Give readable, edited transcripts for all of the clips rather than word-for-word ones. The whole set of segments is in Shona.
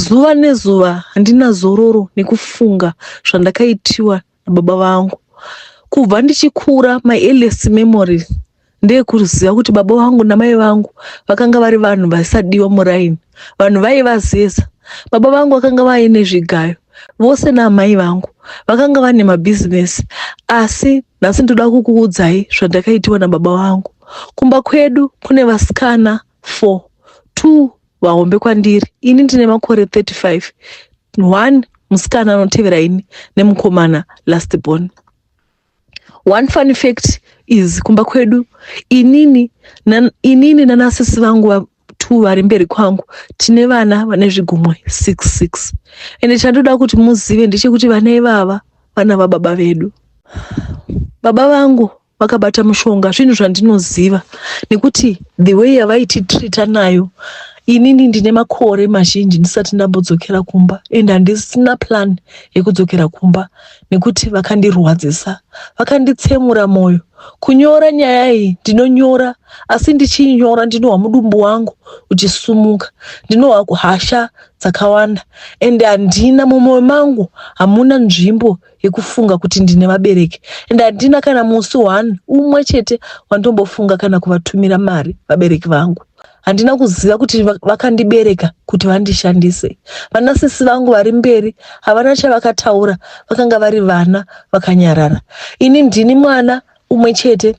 zuva nezuva handina zororo nekufunga zvandakaitiwa nababa vangu. Kubva ndichikura, my earliest memories ndeyekuziva kuti baba vangu namai vangu vakanga vari vanhu vasadiwa muraini, vanhu vaivazeza. Baba vangu vakanga vaine zvigayo, vose namai vangu vakanga vane mabhizinesi. Asi nhasi ndoda kukuudzai zvandakaitiwa nababa vangu. Kumba kwedu kune vasikana 4, 2 vahombe kwandiri. Ini ndine makore 35, 1 musikana anotevera ini nemukomana last born. One fun fact is kumba kwedu inini nanasisi vangu 2 vari mberi kwangu tine vana vane zvigunwe 6. Ende chandoda kuti muzive ndechekuti vana ivava vana vababa vedu. Baba vangu vakabata mushonga, zvinhu zvandinoziva nekuti the way yavaititrita nayo. Inini ndine makore mazhinji ndisati ndambodzokera kumba, ende handisina plan yekudzokera kumba nekuti vakandirwadzisa, vakanditsemura mwoyo. Kunyora nyaya iyi ndinonyora, asi ndichinyora ndinohwa mudumbu wangu uchisumuka, ndinohwa kuhasha dzakawanda, ende handina mumwoyo mangu hamuna nzvimbo yekufunga kuti ndine vabereki, ende handina kana musi 1 umwe chete wandombofunga kana kuvatumira mari vabereki vangu. Handina kuziva kuti vakandibereka kuti vandishandise. Vanasisi vangu vari mberi havana chavakataura, vakanga vari vana vakanyarara. Ini ndini mwana umwe chete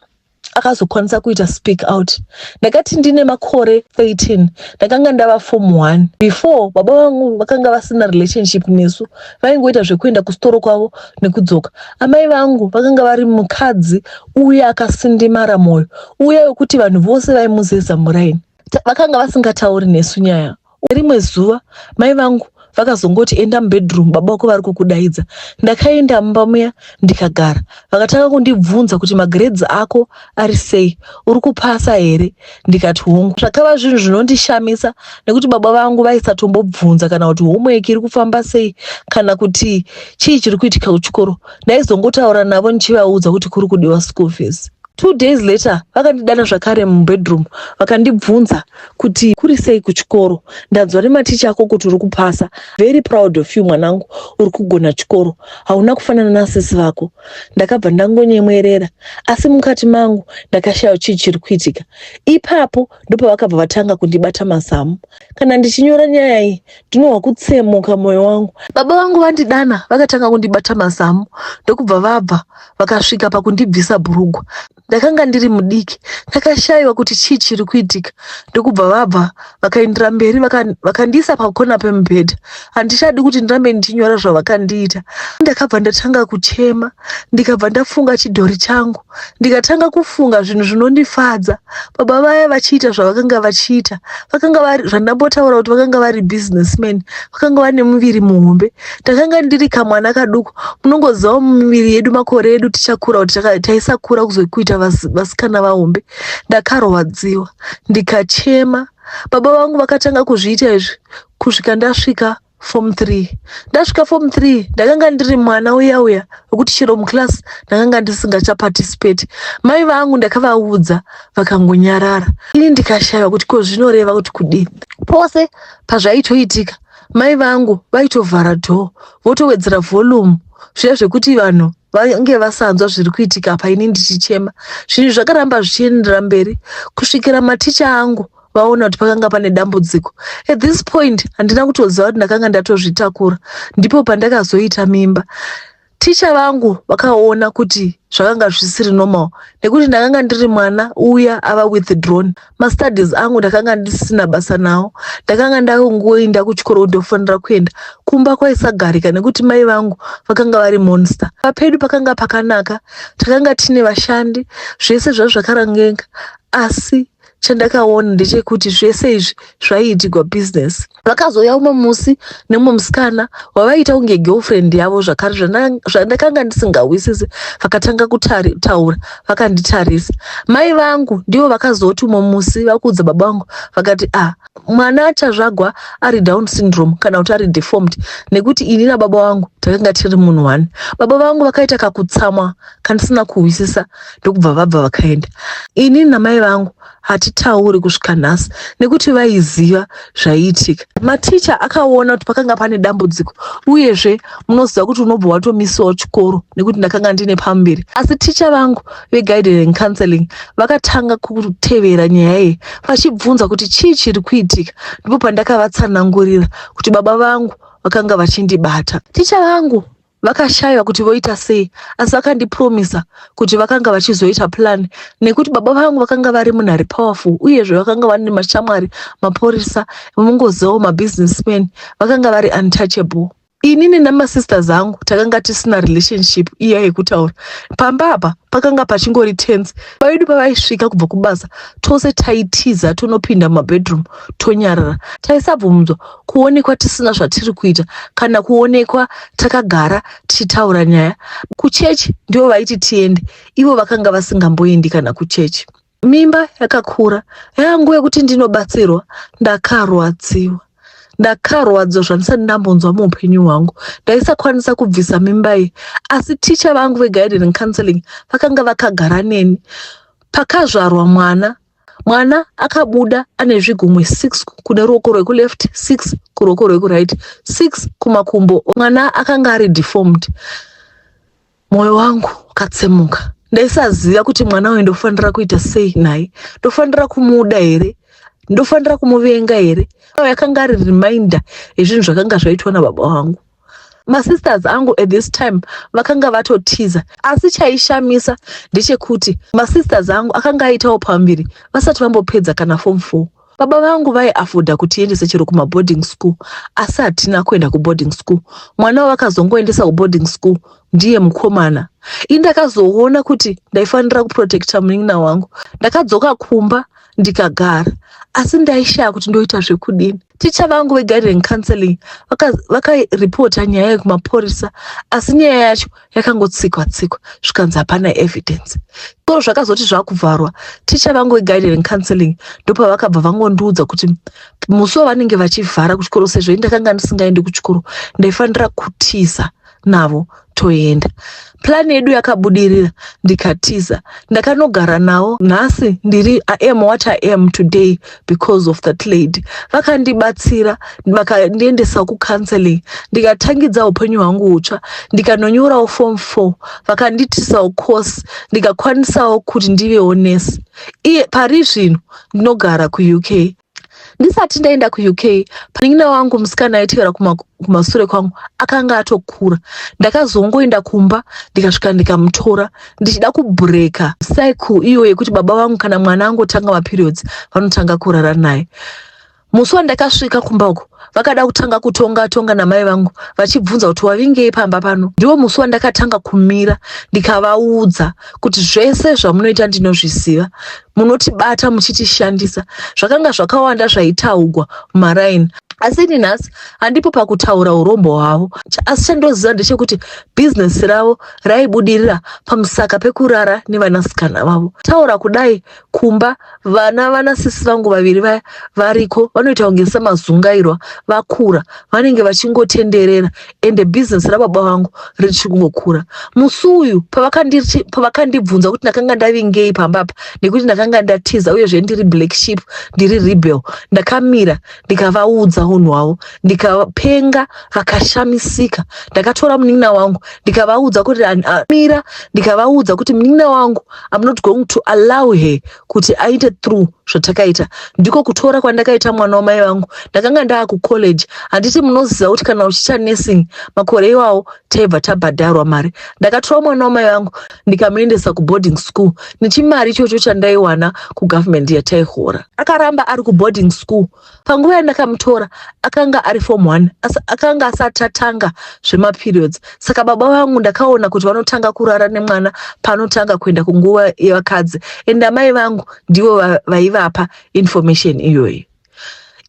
akazokwanisa kuita speak out. Ndakati ndine makore 13, ndakanga ndava form 1. Before, baba vangu vakanga vasina relationship nesu, vaingoita zvekuenda kustoro kwavo nekudzoka. Amai vangu vakanga vari mukadzi uya akasindimara mwoyo, uya wekuti vanhu vose vaimuzeza muraini. Vakanga vasingatauri nesu nyaya. Rimwe zuva mai vangu vakazongoti enda mubedroom, baba vako vari kukudaidza. Ndakaenda mumba muya ndikagara. Vakatanga kundibvunza kuti magrades ako ari sei, uri kupasa here? Ndikati hongu. Zvakava zvinhu zvinondishamisa nekuti baba vangu vaisatombobvunza kana kuti homework iri kufamba sei kana kuti chii chiri kuitika kuchikoro. Ndaizongotaura navo ndichivaudza kuti kuri kudiwa school fees. 2 days later, vakandidana zvakare mubedroom, vakandibvunza kuti kuri sei kuchikoro. Ndanzwa nematicha ako kuti uri kupasa. Very proud of you mwanangu, uri kugona chikoro. Hauna kufanana nasisi vako. Ndakabva ndangonyemwerera, asi mukati mangu ndakashaya chii chiri kuitika. Ipapo ndipo vakabva vatanga kundibata mazamu. Kana ndichinyora nyaya iyi, ndinohwa kutsemuka mwoyo wangu. Baba vangu vandidana, vakatanga kundibata mazamu, ndokubva vabva vakasvika pakundibvisa bhurugwa. Ndakanga ndiri mudiki, ndakashayiwa kuti chii chiri kuitika. Ndokubva vabva vakaendera mberi vakandiisa pakona pemubhedha. Handichadi kuti ndirambe ndichinyora zvavakandiita. Ndakabva ndatanga kuchema, ndikabva ndafunga chidhori changu, ndikatanga kufunga zvinhu zvinondifadza. Baba vaya vachiita zvavakanga vachiita, vakanga vari zvandambotaura kuti vakanga vari businessmen, vakanga vane muviri muhombe. Ndakanga ndiri kamwana kaduku, munongoziva muviri yedu makore edu tichakura kuti taisakura kuzokuita vasikana vahombe. Ndakarwadziwa, ndikachema. Baba vangu vakatanga kuzviita izvi kusvika ndasvika form 3. Ndasvika form 3 ndakanga ndiri mwana uya wekuti chero muclass ndakanga ndisingachaparticipate. Mai vangu ndakavaudza vakangonyarara. Ini ndikashaya kuti ko zvinoreva kuti kudini. Pose pazvaitoitika, mai vangu vaitovhara dhoo, votowedzera volume, zviya zvekuti vanhu vange vasanzwa zviri kuitika apa ini ndichichema. Zvinhu zvakaramba zvichiendera mberi kusvikira maticha angu vaona kuti pakanga pane dambudziko. At this point handina kutoziva kuti ndakanga ndatozvitakura. Ndipo pandakazoita mimba. Ticha vangu vakaona kuti zvakanga zvisiri normal nekuti ndakanga ndiri mwana uya ava withdrawn. Mastudies angu ndakanga ndisina basa nawo. Ndakanga ndakungoenda kuchikoro ndofanira kuenda. Kumba kwaisagarika nekuti mai vangu vakanga vari monster. Papedu pakanga pakanaka, takanga tine vashandi, zvese zvakarangenga. Asi chandakaona ndechekuti zvese izvi zvaiitirwa business. Vakazoya umwe musi nemumwe musikana wavaita kunge girlfriend yavo zvakare zvandakanga ndisingawisisi, vakatanga kutaura, vakanditarisa. Mai vangu ndivo vakazoti umwe musi vakuudza baba vangu vakati mwana achazvagwa ari down syndrome kana kuti ari deformed, nekuti ini nababa vangu takanga tiri munhu 1. Baba vangu vakaita kakutsamwa kandisina kuwisisa, ndokubva vabva vakaenda. Ini namai vangu hatitauri kusvika nhasi nekuti vaiziva zvaiitika. Maticha akaona kuti pakanga pane dambudziko uyezve munoziva kuti unobva watomisiwa chikoro nekuti ndakanga ndine pamberi. Asi ticha vangu veguidance and counseling vakatanga kutevera nyaya iyi vachibvunza kuti chii chiri kuitika. Ndipo pandakavatsanangurira kuti baba vangu vakanga vachindibata. Ticha vangu vakashaiwa kuti voita sei, asi vakandipromisa kuti vakanga vachizoita plan nekuti baba vangu vakanga vari munhu ari powerful uyezve vakanga vane mashamwari maporisa mungozivawo mabusinessmen vakanga vari untouchable. Inini namasisters angu takanga tisina relationship iya yekutaura. Pamba apa pakanga pachingori tense. Baba vedu pavaisvika kubva kubasa tose taitiza tonopinda mumabedroom tonyarara. Taisabvunzwa kuonekwa tisina zvatiri kuita kana kuonekwa takagara tichitaura nyaya. Kuchechi ndivo vaiti tiende, ivo vakanga vasingamboendi kana kuchechi. Mimba yakakura yangu yekuti ndinobatsirwa ndakarwadziwa. Ndakarwadzwa zvandisati ndambonzwa muupenyu hwangu. Ndaisakwanisa kubvisa mimba iyi, asi ticha vangu veguidance and counseling vakanga vakagara neni. Pakazvarwa mwana akabuda ane zvigunwe 6 kune ruoko rwekuleft, 6 kuruoko rwekuright, 6 kumakumbo. Mwana akanga ari deformed. Moyo wangu ukatsemuka. Ndaisaziva kuti mwana uyu ndofanira kuita sei naye. Ndofanira kumuda here? Ndofanira kumuvenga here? Yakanga ari reminder yezvinhu zvakanga zvaitwa nababa vangu. Masisters angu at this time vakanga vatotiza, asi chaishamisa ndechekuti masisters angu akanga aitawo pambiri vasati vambopedza kana form 4. Baba vangu vaiafoda kutiendesa chero kumaboarding school, asi hatina kuenda kuboarding school. Mwana wakazongoendesa kuboarding school ndiye mukomana. Indakazoona kuti ndaifanira kuprotecta munin'ina wangu. Ndakadzoka kumba ndikagara, asi ndaishaya kuti ndoita zvekudini. Ticha vangu veguidance and counseling vakaripota nyaya yekumaporisa, asi nyaya yacho yakangotsikwa zvikanzi hapana evidence. So zvakazoti zvakuvharwa, ticha vangu veguidance and counseling ndopa vakabva vangondiudza kuti musi wavanenge vachivhara kuchikoro sezvo ndakanga ndisingaendi kuchikoro ndaifanira kutiza navo toenda. Plan yedu yakabudirira, ndikatiza. Ndakanogara navo nhasi ndiri I am what I am today because of that lady. Vakandibatsira, vakandiendesa kucounseling, ndikatangidza upenyu hwangu hutsva, ndikanonyorawo form 4, vakanditisawo course, ndikakwanisawo kuti ndivewo nesi. Pari zvino ndinogara kuUK. Ndisati ndaenda kuUK, munin'ina wangu musikana aitevera kumashure kwangu akanga atokura. Ndakazongoenda kumba ndikasvika ndikamutora ndichida kubreaka cycle iyo yekuti baba vangu kana mwana angotanga maperiods vanotanga kurara naye. Musi wandakasvika kumba uko vakada kutanga kutonga namai vangu vachibvunza kuti wavingei pamba pano. Ndiwo musi wandakatanga kumira ndikavaudza kuti zvese zvamunoita ndinozviziva, munotibata muchitishandisa. Zvakanga zvakawanda zvaitaugwa mumaraini, asi ninhasi handipo pakutaura urombo hwavo. Asi chandoziva ndechekuti bhizinesi ravo raibudirira pamusaka pekurara nevanasikana vavo. Taura kudai kumba, vanasisi vangu vaviri vaya variko vanoita kunge samazungairwa, vakura vanenge vachingotenderera ende bhizinesi rababa vangu richingokura. Musi uyu pavakandibvunza kuti ndakanga ndavingei pambapa nekuti ndakanga ndatiza uyezve ndiri black sheep, ndiri rebel, ndakamira ndikavaudza unhu hwavo, ndikapenga vakashamisika. Ndakatora munin'ina wangu ndikavaudza kuti mira, ndikavaudza kuti munin'ina wangu I'm not going to allow her kuti aite through zvatakaita. Ndiko kutora kwandakaita mwana wamai vangu. Ndakanga ndaa kucollege, handiti munoziva kuti kana uchiita nursing makore iwawo taibva tabhadharwa mari. Ndakatora mwana wamai vangu ndikamuendesa kuboarding school nechimari ichocho chandaiwana kugovernment yataihora. Akaramba ari kuboarding school. Panguva yandakamutora akanga ari form 1, akanga asati atanga zvemaperiods. Saka baba vangu ndakaona kuti vanotanga kurara nemwana panotanga kuenda kunguva yevakadzi, ende amai vangu ndivo vaivapa information iyoyo.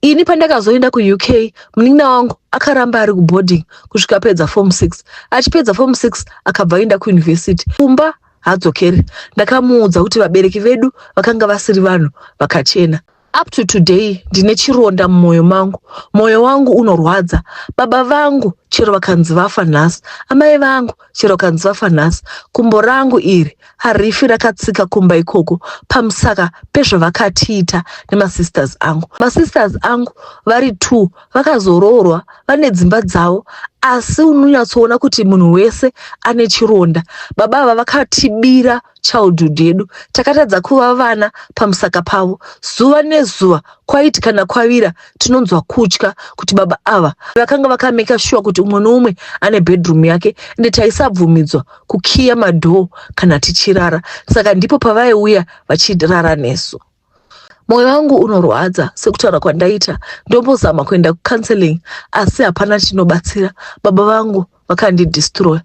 Ini pandakazoenda kuUK, munin'ina wangu akaramba ari kuboarding kusvika pedza form 6. Achipedza form 6 akabva aenda kuuniversity. Kumba hadzokeri. Ndakamuudza kuti vabereki vedu vakanga vasiri vanhu vakachena. Up to today ndine chironda mumwoyo mangu, moyo wangu unorwadza. Baba vangu chero vakanzi vafa nhasi, amai vangu chero vakanzi vafa nhasi, kumbo rangu iri harifi rakatsika kumba ikoko pamusaka pezvavakatiita nemasisters angu. Masisters angu vari 2 vakazoroorwa, vane dzimba dzavo, asi unonyatsoona kuti munhu wese ane chironda. Baba ava vakatibira childhood yedu, takatadza kuva vana pamusaka pavo. Zuva nezuva kwaiti kana kwavira tinonzwa kutya kuti baba ava vakanga vakameka sure kuti umwe noumwe ane bedroom yake, ende taisabvumidzwa kukiya madhoo kana tichirara. Saka ndipo pavaiuya vachirara nesu. Moyo wangu unorwadza sekutaura kwandaita. Ndombozama kuenda kucounseling asi hapana chinobatsira. Baba vangu vakandidestroy.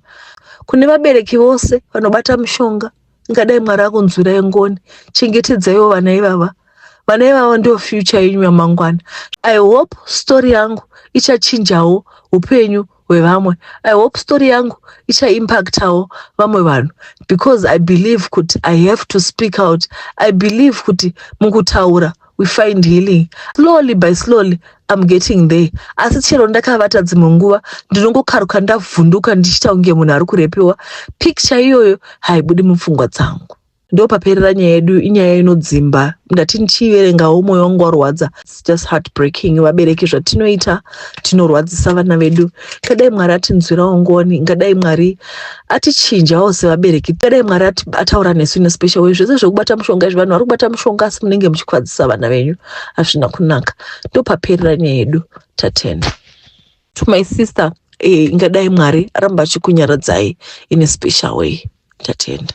Kune vabereki vose vanobata mushonga, ngadai Mwari akunzwirai ngoni, chengetedzaiwo vana ivava. Vana ivava ndio future yenyu yamangwana. I hope story yangu ichachinjawo upenyu hwevamwe. I hope story yangu ichaimpactawo vamwe vanhu, because I believe kuti I have to speak out. I believe kuti mukutaura we find healing. Slowly by slowly I'm getting there. Asi chero ndakavata dzimwe nguva ndinongokaruka ndavhunduka ndichita unge munhu ari kurepiwa. Picture iyoyo haibudi mupfungwa dzangu. Ndo paperera nyaya yedu, inyaya inodzimba. Ndati ndichiverengawo moyo wangu warwadza. It's just heartbreaking. Vabereki zvatinoita tinorwadzisa vana vedu. Ngadai Mwari atinzwirawo ngoni, ngadai Mwari atichinjawo sevabereki, ngadai Mwari ataura nesu in a special way. Zvese zvekubata mushonga izvi, vanhu vari kubata mushonga asi munenge muchikwadzisa vana venyu, hazvina kunaka. Ndo paperera nyaya yedu. Tatenda. To my sister, ngadai Mwari aramba achikunyaradzai in a special way. Tatenda.